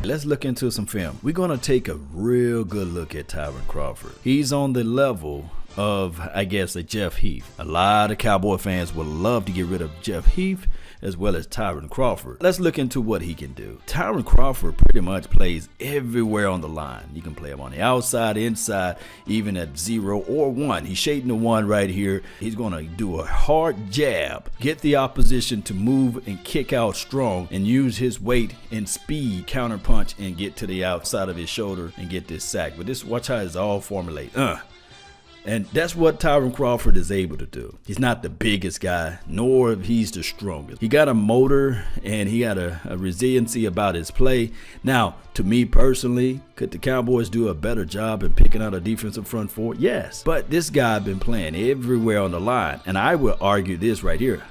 let's look into some film. We're going to take a real good look at TYRONE Crawford. He's on the level of, I guess, a Jeff Heath. A lot of Cowboy fans would love to get rid of Jeff Heath as well as TYRONE Crawford. Let's look into what he can do. TYRONE Crawford pretty much plays everywhere on the line. You can play him on the outside, inside, even at 0 or 1. He's shading the 1 right here. He's going to do a hard jab, get the opposition to move and kick out strong, and use his weight and speed, counter punch, and get to the outside of his shoulder and get this sack. But this, watch how it's all formulated. And that's what TYRONE Crawford is able to do. He's not the biggest guy, nor he's the strongest. He got a motor and he got a resiliency about his play. Now, to me personally, could the Cowboys do a better job in picking out a defensive front four? Yes. But this guy been playing everywhere on the line. And I will argue this right here.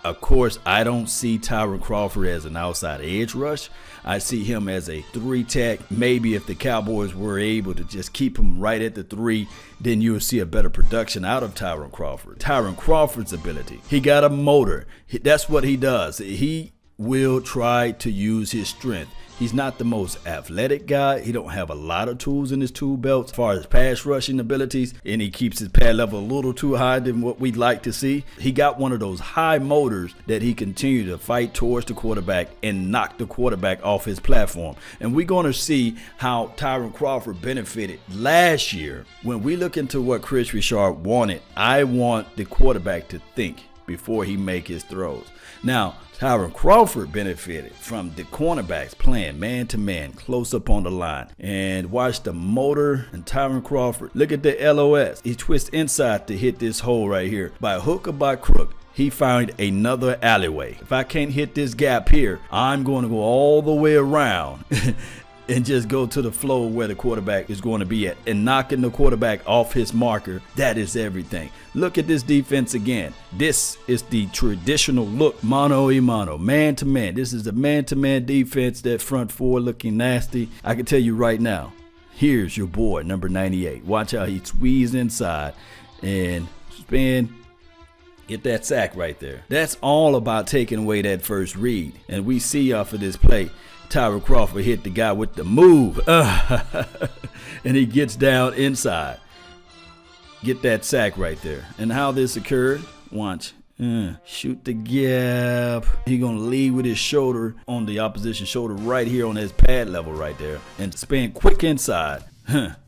Of course, I don't see TYRONE Crawford as an outside edge rush. I see him as a 3-tech. Maybe if the Cowboys were able to just keep him right at the 3, then you'll see a better production out of TYRONE Crawford. TYRONE Crawford's ability. He got a motor. That's what he does. He will try to use his strength. He's not the most athletic guy. He don't have a lot of tools in his tool belt as far as pass rushing abilities, and he keeps his pad level a little too high than what we'd like to see. He got one of those high motors that he continued to fight towards the quarterback and knock the quarterback off his platform. And we're going to see how TYRONE Crawford benefited last year. When we look into what KRIS wanted, I want the quarterback to think before he make his throws. Now, TYRONE Crawford benefited from the cornerbacks playing man-to-man close up on the line. And watch the motor and TYRONE Crawford. Look at the LOS. He twists inside to hit this hole right here. By hook or by crook, he found another alleyway. If I can't hit this gap here, I'm going to go all the way around and just go to the flow where the quarterback is going to be at. And knocking the quarterback off his marker, that is everything. Look at this defense again. This is the traditional look, mano-a-mano, man-to-man. This is the man-to-man defense, that front four looking nasty. I can tell you right now, here's your boy, number 98. Watch how he squeezes inside and spin. Get that sack right there. That's all about taking away that first read. And we see off of this play, TYRONE Crawford hit the guy with the move. And he gets down inside. Get that sack right there. And how this occurred, watch. Shoot the gap. He gonna lead with his shoulder on the opposition shoulder right here on his pad level right there. And spin quick inside.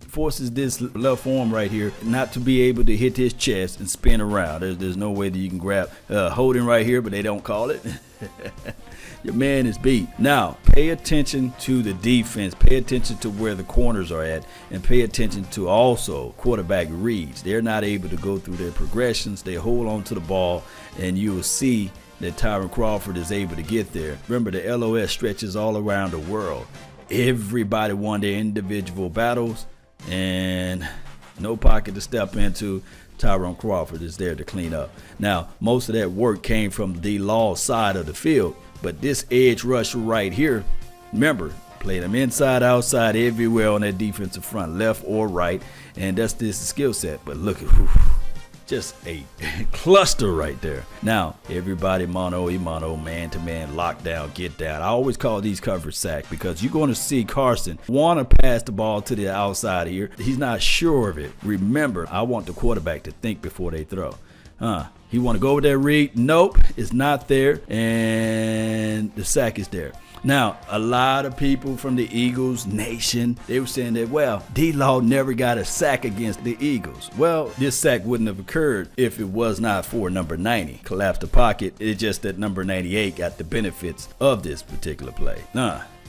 Forces this left arm right here not to be able to hit his chest and spin around. There's no way that you can grab holding right here, but they don't call it. Your man is beat. Now, pay attention to the defense. Pay attention to where the corners are at, and pay attention to also quarterback reads. They're not able to go through their progressions. They hold on to the ball, and you will see that TYRONE Crawford is able to get there. Remember, the LOS stretches all around the world. Everybody won their individual battles, and no pocket to step into. TYRONE Crawford is there to clean up. Now, most of that work came from the law side of the field, but this edge rusher right here, remember, played him inside, outside, everywhere on that defensive front, left or right, and that's this skill set. But look at just a cluster right there. Now, everybody mano-a-mano, man-to-man, lockdown, get down. I always call these coverage sacks because you're going to see Carson want to pass the ball to the outside here. He's not sure of it. Remember, I want the quarterback to think before they throw. He want to go with that read. Nope, it's not there, and the sack is there. Now, a lot of people from the Eagles Nation, they were saying that, well, D-Law never got a sack against the Eagles. Well, this sack wouldn't have occurred if it was not for number 90. Collapsed the pocket. It's just that number 98 got the benefits of this particular play.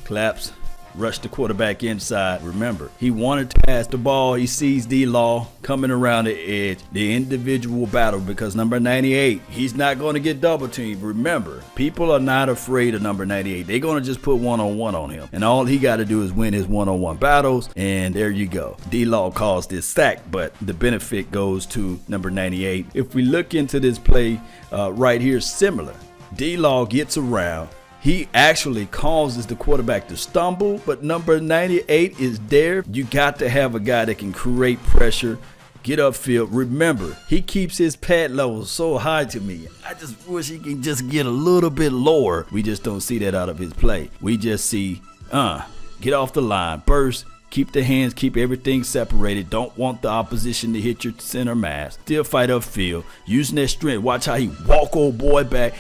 Collapse. Rush the quarterback inside. Remember, he wanted to pass the ball. He sees D-Law coming around the edge. The individual battle, because number 98, he's not going to get double teamed. Remember, people are not afraid of number 98. They're going to just put one-on-one on him. And all he got to do is win his one-on-one battles. And there you go. D-Law caused this sack, but the benefit goes to number 98. If we look into this play right here, similar. D-Law gets around. He actually causes the quarterback to stumble, but number 98 is there. You got to have a guy that can create pressure, get upfield. Remember, he keeps his pad level so high to me. I just wish he can just get a little bit lower. We just don't see that out of his play. We just see, get off the line, burst, keep the hands, keep everything separated. Don't want the opposition to hit your center mass. Still fight upfield, using that strength. Watch how he walk old boy back.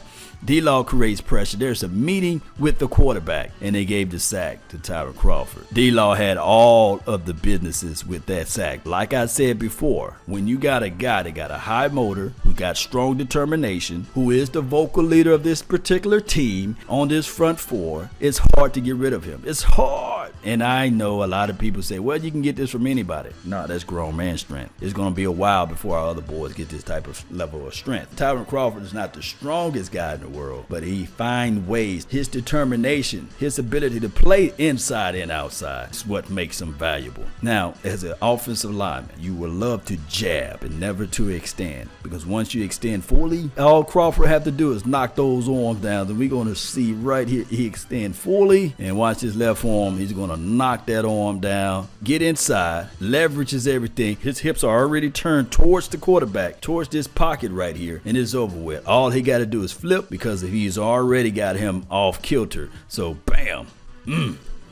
D-Law creates pressure. There's a meeting with the quarterback, and they gave the sack to TYRONE Crawford. D-Law had all of the businesses with that sack. Like I said before, when you got a guy that got a high motor, who got strong determination, who is the vocal leader of this particular team on this front four, it's hard to get rid of him. It's hard. And I know a lot of people say, well, you can get this from anybody. No, that's grown man strength. It's going to be a while before our other boys get this type of level of strength. TYRONE Crawford is not the strongest guy in the world, but he finds ways. His determination, his ability to play inside and outside is what makes him valuable. Now, as an offensive lineman, you will love to jab and never to extend, because once you extend fully, all Crawford have to do is knock those arms down. And we're going to see right here, he extend fully, and watch his left arm. He's going to knock that arm down, get inside, leverages everything. His hips are already turned towards the quarterback, towards this pocket right here, and it's over with. All he got to do is flip, because he's already got him off kilter. So bam,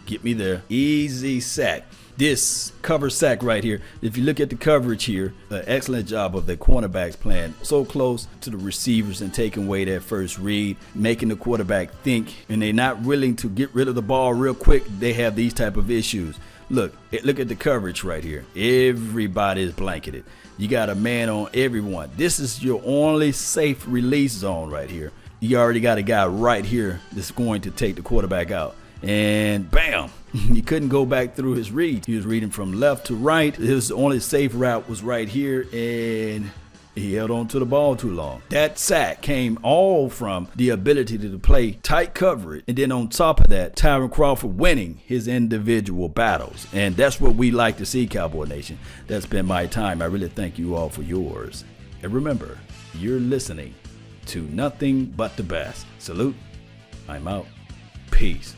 get me there, easy sack. This cover sack right here, if you look at the coverage here, an excellent job of the cornerbacks playing so close to the receivers and taking away that first read, making the quarterback think, and they're not willing to get rid of the ball real quick. They have these type of issues. Look at the coverage right here. Everybody is blanketed. You got a man on everyone. This is your only safe release zone right here. You already got a guy right here that's going to take the quarterback out. And bam, he couldn't go back through his read. He was reading from left to right. His only safe route was right here, and he held on to the ball too long. That sack came all from the ability to play tight coverage, and then on top of that, TYRONE Crawford winning his individual battles. And that's what we like to see, Cowboy Nation. That's been my time. I really thank you all for yours. And remember, you're listening to nothing but the best. Salute. I'm out. Peace.